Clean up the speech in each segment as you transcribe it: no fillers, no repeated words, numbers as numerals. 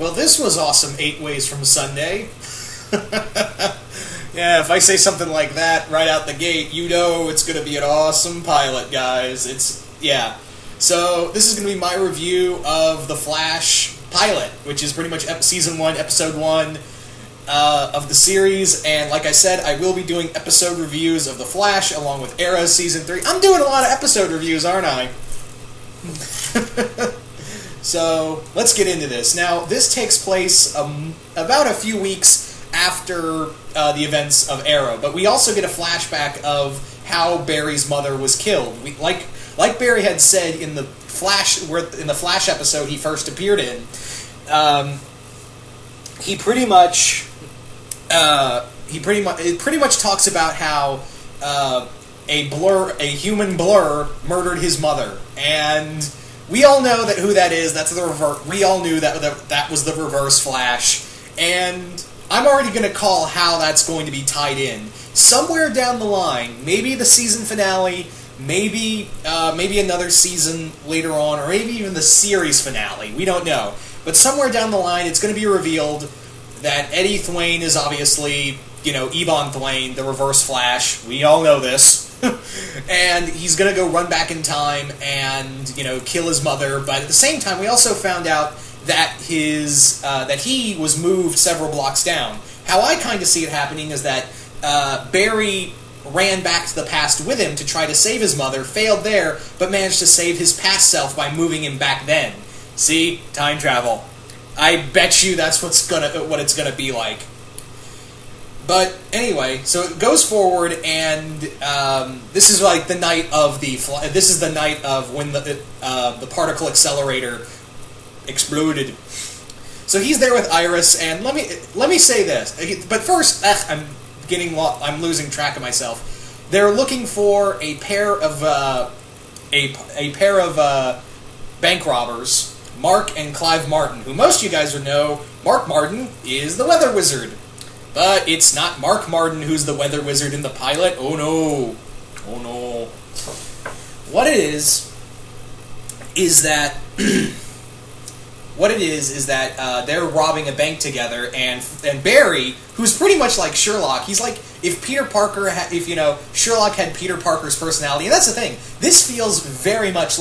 Well, this was awesome 8 Ways from Sunday. Yeah, if I say something like that right out the gate, you know it's going to be an awesome pilot, guys. Yeah. So, this is going to be my review of The Flash pilot, which is pretty much Season 1, Episode 1 of the series. And like I said, I will be doing episode reviews of The Flash along with Arrow's Season 3. I'm doing a lot of episode reviews, aren't I? So, let's get into this. Now, this takes place about a few weeks after the events of Arrow, but we also get a flashback of how Barry's mother was killed. Like Barry had said in the Flash episode he first appeared in, it pretty much talks about how a human blur murdered his mother, and we all know who that is. That's the reverse. We all knew that was the Reverse Flash, and I'm already going to call how that's going to be tied in. Somewhere down the line, maybe the season finale, maybe another season later on, or maybe even the series finale. We don't know. But somewhere down the line, it's going to be revealed that Eddie Thawne is obviously, Ebon Thawne, the Reverse Flash. We all know this. And he's going to go run back in time and, kill his mother. But at the same time, we also found out that he was moved several blocks down. How I kind of see it happening is that Barry ran back to the past with him to try to save his mother, failed there, but managed to save his past self by moving him back then. See? Time travel. I bet you that's what it's gonna be like. But anyway, so it goes forward, and this is like the night of when the particle accelerator exploded. So he's there with Iris, and let me say this. But first, I'm losing track of myself. They're looking for a pair of bank robbers, Mark and Clive Martin, who most of you guys would know. Mark Martin is the Weather Wizard, but it's not Mark Martin who's the Weather Wizard in the pilot. Oh no! What it is that. What it is that they're robbing a bank together, and Barry, who's pretty much like Sherlock, he's like if Sherlock had Peter Parker's personality, and that's the thing. This feels very much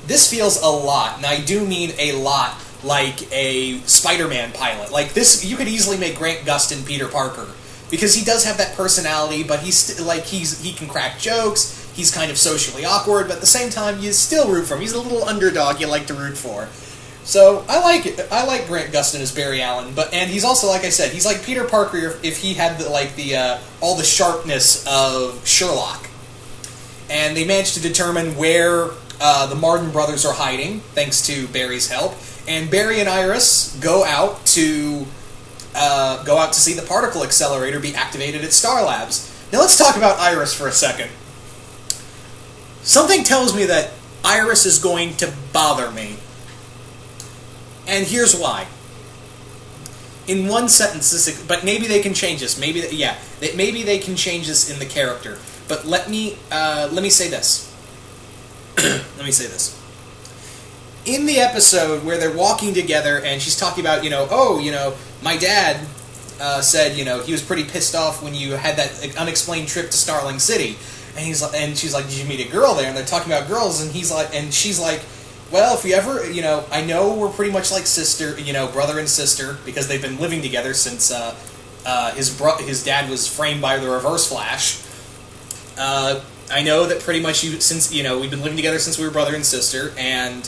this feels a lot, and I do mean a lot, like a Spider-Man pilot. Like this, you could easily make Grant Gustin Peter Parker, because he does have that personality, but he can crack jokes. He's kind of socially awkward, but at the same time, you still root for him. He's a little underdog you like to root for. So, I like it. I like Grant Gustin as Barry Allen, and he's also, like I said, he's like Peter Parker if he had all the sharpness of Sherlock. And they managed to determine where the Martin brothers are hiding, thanks to Barry's help. And Barry and Iris go out to see the particle accelerator be activated at Star Labs. Now let's talk about Iris for a second. Something tells me that Iris is going to bother me. And here's why. In one sentence, but maybe they can change this. Maybe they can change this in the character. But let me say this. Let me say this. In the episode where they're walking together and she's talking about, my dad said, he was pretty pissed off when you had that unexplained trip to Starling City. And she's like, did you meet a girl there? And they're talking about girls, and she's like, well, if you ever, I know we're pretty much like brother and sister, because they've been living together since his dad was framed by the Reverse Flash. I know that pretty much we've been living together since we were brother and sister, and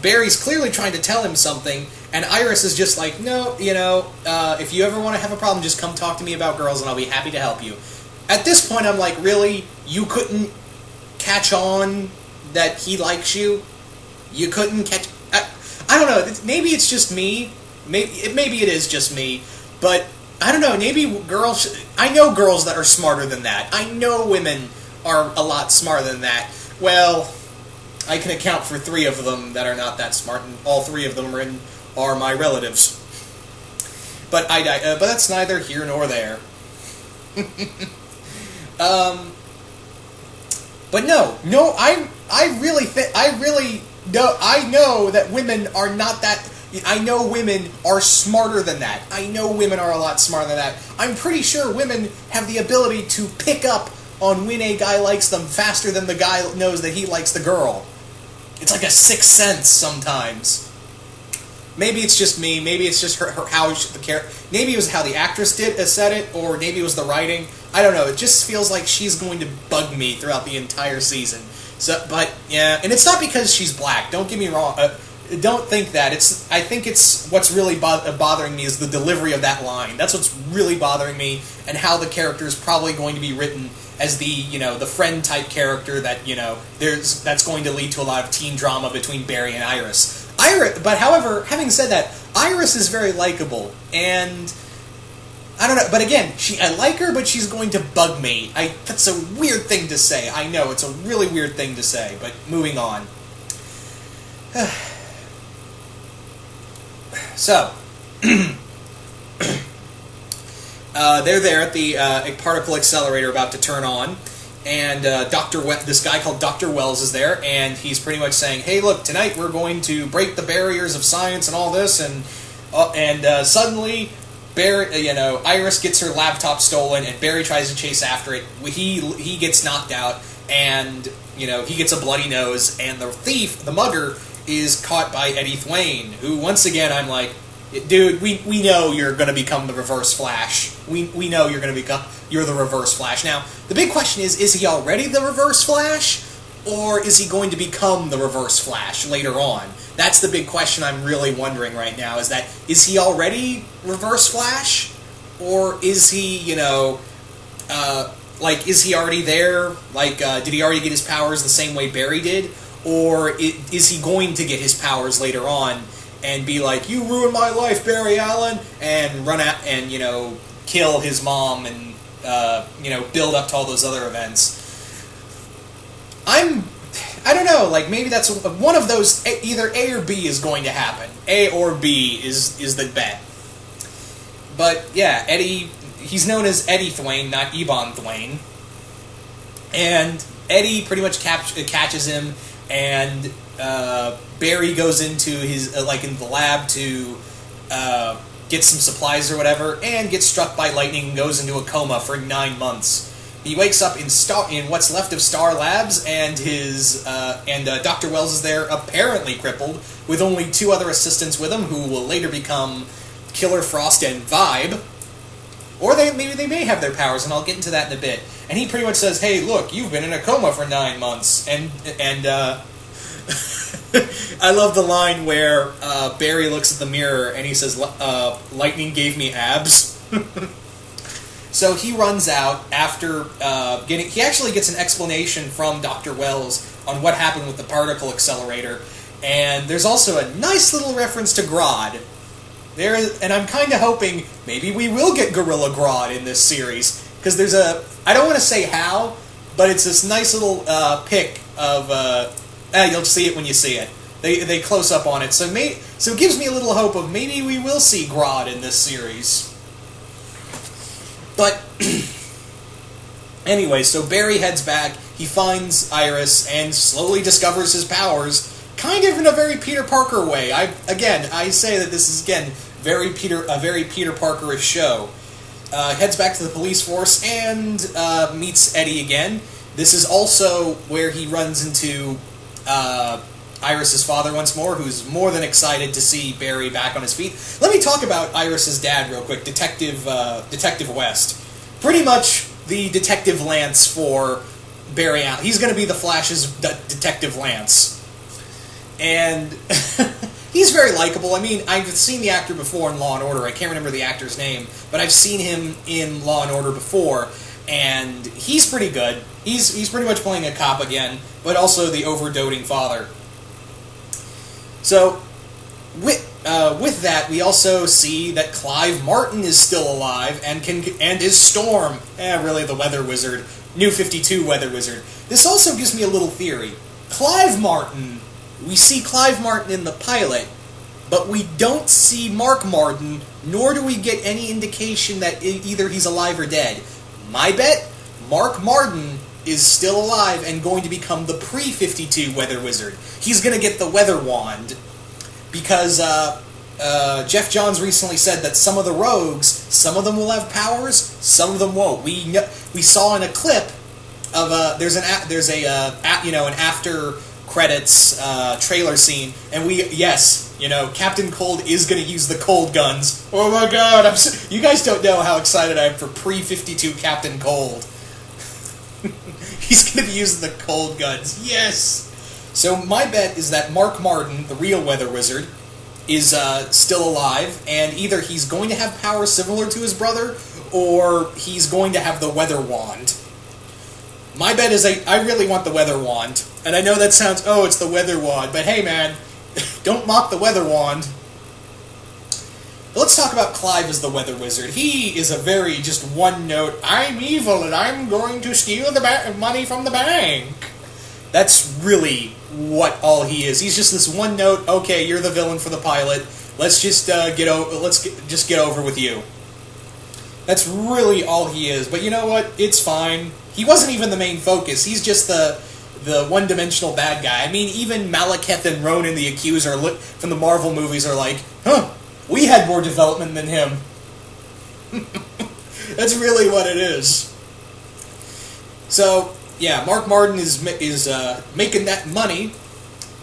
Barry's clearly trying to tell him something, and Iris is just like, no, if you ever want to have a problem, just come talk to me about girls, and I'll be happy to help you. At this point, I'm like, really? You couldn't catch on that he likes you? You couldn't catch... I don't know. Maybe it's just me. Maybe it is just me. But, I don't know. Maybe girls... I know girls that are smarter than that. I know women are a lot smarter than that. Well, I can account for 3 of them that are not that smart, and all 3 of them are my relatives. But that's neither here nor there. But no, I really No, I know that women are not that. I know women are smarter than that. I know women are a lot smarter than that. I'm pretty sure women have the ability to pick up on when a guy likes them faster than the guy knows that he likes the girl. It's like a sixth sense sometimes. Maybe it's just me. Maybe it's just maybe it was how the actress said it, or maybe it was the writing. I don't know. It just feels like she's going to bug me throughout the entire season. So, but yeah, and it's not because she's black. Don't get me wrong. Don't think that. I think it's what's really bothering me is the delivery of that line. That's what's really bothering me, and how the character is probably going to be written as the friend type character that that's going to lead to a lot of teen drama between Barry and Iris. But however, having said that, Iris is very likable, and I don't know. But again, I like her, but she's going to bug me. That's a weird thing to say. I know it's a really weird thing to say. But moving on. So, they're there at the particle accelerator about to turn on, and this guy called Dr. Wells is there, and he's pretty much saying, "Hey, look, tonight we're going to break the barriers of science and all this," and suddenly, Barry, Iris gets her laptop stolen, and Barry tries to chase after it. He gets knocked out, and he gets a bloody nose, and the thief, the mugger, is caught by Eddie Thwayne, who, once again, I'm like, dude, we know you're going to become the Reverse Flash. We know you're the Reverse Flash. Now, the big question is he already the Reverse Flash, or is he going to become the Reverse Flash later on? That's the big question I'm really wondering right now, is he already Reverse Flash, or is he, is he already there? Did he already get his powers the same way Barry did? Or is he going to get his powers later on and be like, "You ruined my life, Barry Allen," and run out and kill his mom and build up to all those other events? I don't know. Maybe that's one of those. Either A or B is going to happen. A or B is the bet. But yeah, Eddie. He's known as Eddie Thwayne, not Ebon Thwayne. And Eddie pretty much catches him. And Barry goes into his in the lab to get some supplies or whatever, and gets struck by lightning and goes into a coma for 9 months. He wakes up in what's left of Star Labs, and Dr. Wells is there, apparently crippled, with only 2 other assistants with him, who will later become Killer Frost and Vibe. Or maybe they may have their powers, and I'll get into that in a bit. And he pretty much says, "Hey, look, you've been in a coma for 9 months." And I love the line where Barry looks at the mirror and he says, "Lightning gave me abs." So he runs out after he actually gets an explanation from Dr. Wells on what happened with the particle accelerator. And there's also a nice little reference to Grodd. And I'm kind of hoping maybe we will get Gorilla Grodd in this series, because I don't want to say how, but it's this nice little pic of, you'll see it when you see it. They close up on it, so it gives me a little hope of maybe we will see Grodd in this series. But anyway, so Barry heads back, he finds Iris, and slowly discovers his powers, kind of in a very Peter Parker way. I say that this is, again, a very Peter Parker-ish show. Heads back to the police force and meets Eddie again. This is also where he runs into Iris's father once more, who's more than excited to see Barry back on his feet. Let me talk about Iris's dad real quick, Detective West. Pretty much the Detective Lance for Barry Allen. He's going to be the Flash's Detective Lance. And he's very likable. I mean, I've seen the actor before in Law & Order. I can't remember the actor's name, but I've seen him in Law & Order before, and he's pretty good. He's pretty much playing a cop again, but also the over-doting father. So, with that, we also see that Clive Martin is still alive and is Storm, really the Weather Wizard, New 52 Weather Wizard. This also gives me a little theory. Clive Martin, we see Clive Martin in the pilot, but we don't see Mark Martin, nor do we get any indication that either he's alive or dead. My bet, Mark Martin is still alive and going to become the pre-52 Weather Wizard. He's going to get the Weather Wand because Geoff Johns recently said that some of the rogues, some of them will have powers, some of them won't. We saw in a clip of there's an after credits trailer scene, and Captain Cold is going to use the cold guns. Oh my god, you guys don't know how excited I am for pre-52 Captain Cold. He's going to be using the cold guns. Yes! So my bet is that Mark Martin, the real Weather Wizard, is still alive, and either he's going to have powers similar to his brother, or he's going to have the Weather Wand. My bet is I really want the Weather Wand. And I know that sounds, it's the Weather Wand, but hey man, don't mock the Weather Wand. But let's talk about Clive as the Weather Wizard. He is a very just one-note, I'm evil and I'm going to steal the money from the bank. That's really what all he is. He's just this one-note, okay, you're the villain for the pilot, let's just get over with you. That's really all he is. But you know what? It's fine. He wasn't even the main focus. He's just the one-dimensional bad guy. I mean, even Malekith and Ronan the Accuser from the Marvel movies are like, we had more development than him. That's really what it is. So, yeah, Mark Martin is making that money,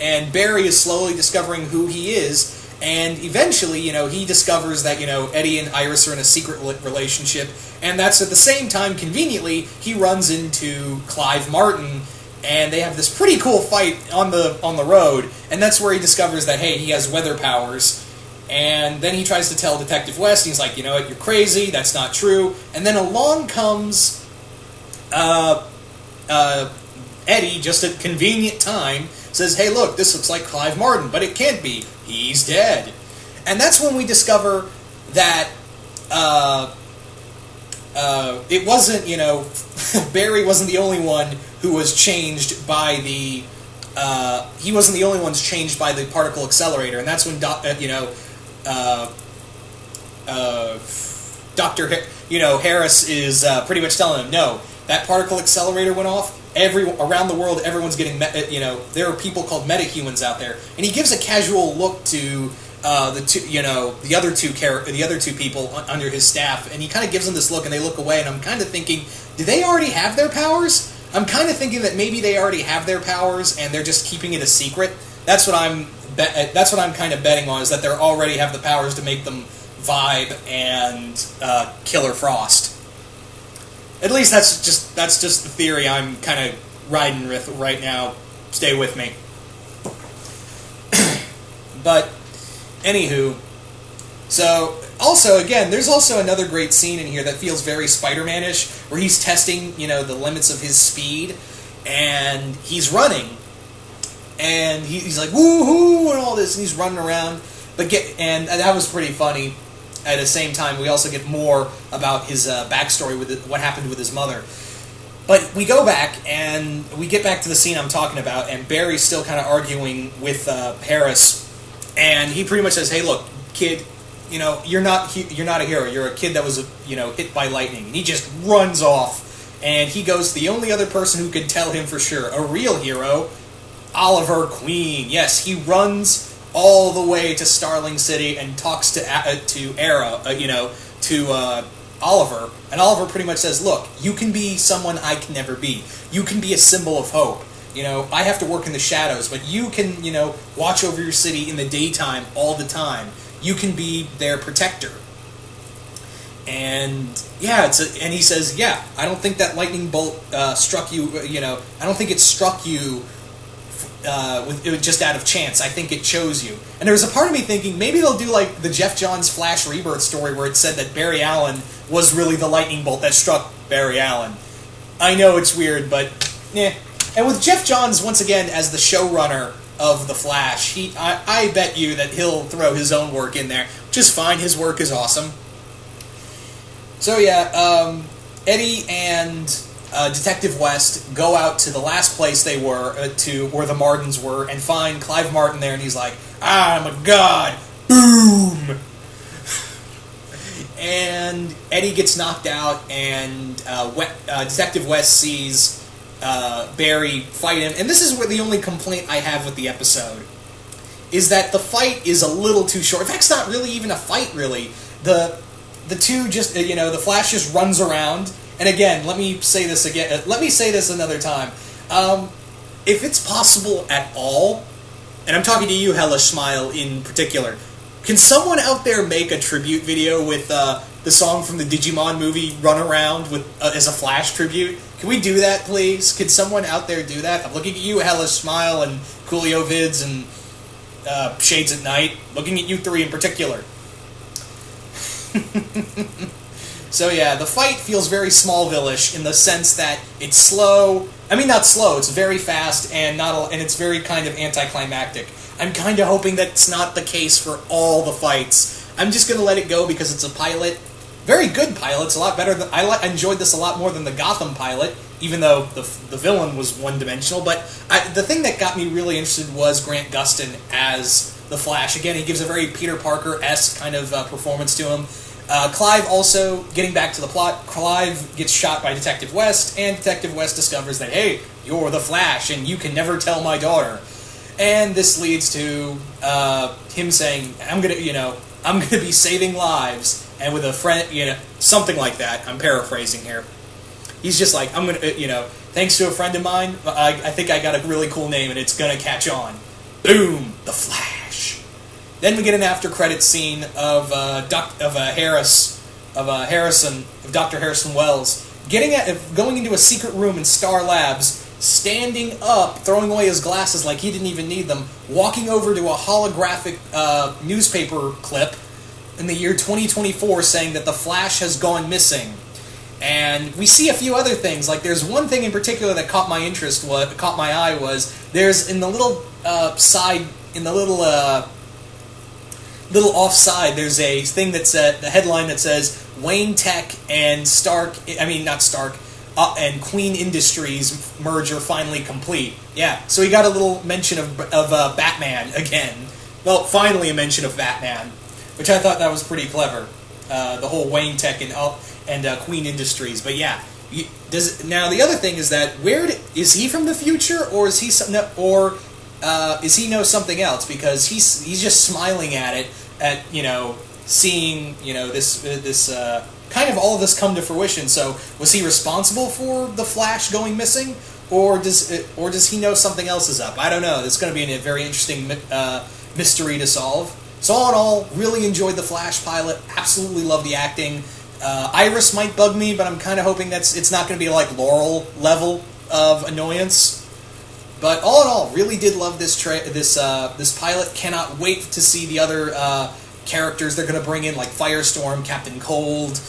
and Barry is slowly discovering who he is. And eventually, he discovers that, Eddie and Iris are in a secret relationship, and that's at the same time, conveniently, he runs into Clive Martin, and they have this pretty cool fight on the road, and that's where he discovers that, hey, he has weather powers. And then he tries to tell Detective West, and he's like, you know what, you're crazy, that's not true. And then along comes Eddie, just at convenient time, says, hey, look, this looks like Clive Martin, but it can't be. He's dead. And that's when we discover that it wasn't, Barry wasn't the only one who was changed by the... he wasn't the only one changed by the particle accelerator, and that's when, Dr. Harris is pretty much telling him, no, that particle accelerator went off. Around the world, everyone's getting, there are people called metahumans out there, and he gives a casual look to the other two people under his staff, and he kind of gives them this look, and they look away, and I'm kind of thinking, do they already have their powers? I'm kind of thinking that maybe they already have their powers, and they're just keeping it a secret. That's what I'm kind of betting on, is that they already have the powers to make them Vibe and Killer Frost. At least that's just the theory I'm kind of riding with right now. Stay with me. But, anywho, so, also, again, there's also another great scene in here that feels very Spider-Man-ish, where he's testing, the limits of his speed, and he's running, and he's like, woohoo, and all this, and he's running around, and that was pretty funny. At the same time, we also get more about his backstory with what happened with his mother. But we go back, and we get back to the scene I'm talking about, and Barry's still kind of arguing with Harris, and he pretty much says, hey, look, kid, you're not a hero. You're a kid that was, hit by lightning. And he just runs off, and he goes to the only other person who could tell him for sure, a real hero, Oliver Queen. Yes, he runs all the way to Starling City and talks to Oliver, and Oliver pretty much says, look, you can be someone I can never be. You can be a symbol of hope. I have to work in the shadows, but you can, watch over your city in the daytime all the time. You can be their protector. And, yeah, and he says, yeah, I don't think that lightning bolt struck you, I don't think it struck you it was just out of chance. I think it chose you. And there was a part of me thinking, maybe they'll do like the Geoff Johns Flash Rebirth story where it said that Barry Allen was really the lightning bolt that struck Barry Allen. I know it's weird, but eh. And with Geoff Johns, once again, as the showrunner of The Flash, I bet you that he'll throw his own work in there, which is fine. His work is awesome. So yeah, Eddie and Detective West go out to the last place they were, to where the Martins were, and find Clive Martin there, and he's like, I'm a god! Boom! And Eddie gets knocked out, and Detective West sees Barry fight him. And this is where the only complaint I have with the episode is that the fight is a little too short. In fact, it's not really even a fight, really. The two just, the Flash just runs around. And again, let me say this again. Let me say this another time. If it's possible at all, and I'm talking to you, Hellish Smile, in particular, can someone out there make a tribute video with the song from the Digimon movie Run Around with as a Flash tribute? Can we do that, please? Could someone out there do that? I'm looking at you, Hellish Smile, and Coolio Vids, and Shades at Night. Looking at you three in particular. So yeah, the fight feels very Smallville-ish in the sense that it's slow. I mean, not slow. It's very fast and it's very kind of anticlimactic. I'm kind of hoping that's not the case for all the fights. I'm just gonna let it go because it's a pilot. Very good pilot. It's a lot better than I enjoyed this a lot more than the Gotham pilot, even though the villain was one-dimensional. But the thing that got me really interested was Grant Gustin as the Flash. Again, he gives a very Peter Parker-esque kind of performance to him. Clive also, getting back to the plot, Clive gets shot by Detective West, and Detective West discovers that, hey, you're the Flash, and you can never tell my daughter. And this leads to him saying, I'm gonna be saving lives, and with a friend, something like that. I'm paraphrasing here. He's just like, I'm gonna, thanks to a friend of mine, I think I got a really cool name, and it's gonna catch on. Boom, the Flash. Then we get an after-credits scene of Dr. Harrison Wells going into a secret room in Star Labs, standing up, throwing away his glasses like he didn't even need them, walking over to a holographic newspaper clip in the year 2024 saying that the Flash has gone missing. And we see a few other things. Like, there's one thing in particular that caught my eye was there's in the little little offside, there's a thing that's the headline that says Wayne Tech and and Queen Industries merger finally complete. Yeah, so we got a little mention of Batman again. Well, finally a mention of Batman, which I thought that was pretty clever. The whole Wayne Tech and Queen Industries. But yeah, now the other thing is that is he from the future, or is he is he know something else? Because he's just smiling at it, seeing this kind of all of this come to fruition. So was he responsible for the Flash going missing, or does he know something else is up? I don't know. It's going to be a very interesting mystery to solve. So all in all, really enjoyed the Flash pilot. Absolutely love the acting. Iris might bug me, but I'm kind of hoping it's not going to be like Laurel level of annoyance. But all in all, really did love this pilot. Cannot wait to see the other characters they're going to bring in, like Firestorm, Captain Cold,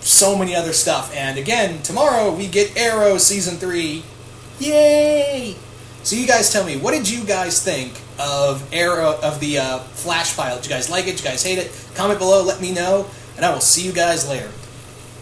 so many other stuff. And again, tomorrow we get Arrow Season 3. Yay! So you guys tell me, what did you guys think of Arrow, of the Flash pilot? Did you guys like it? Did you guys hate it? Comment below, let me know, and I will see you guys later.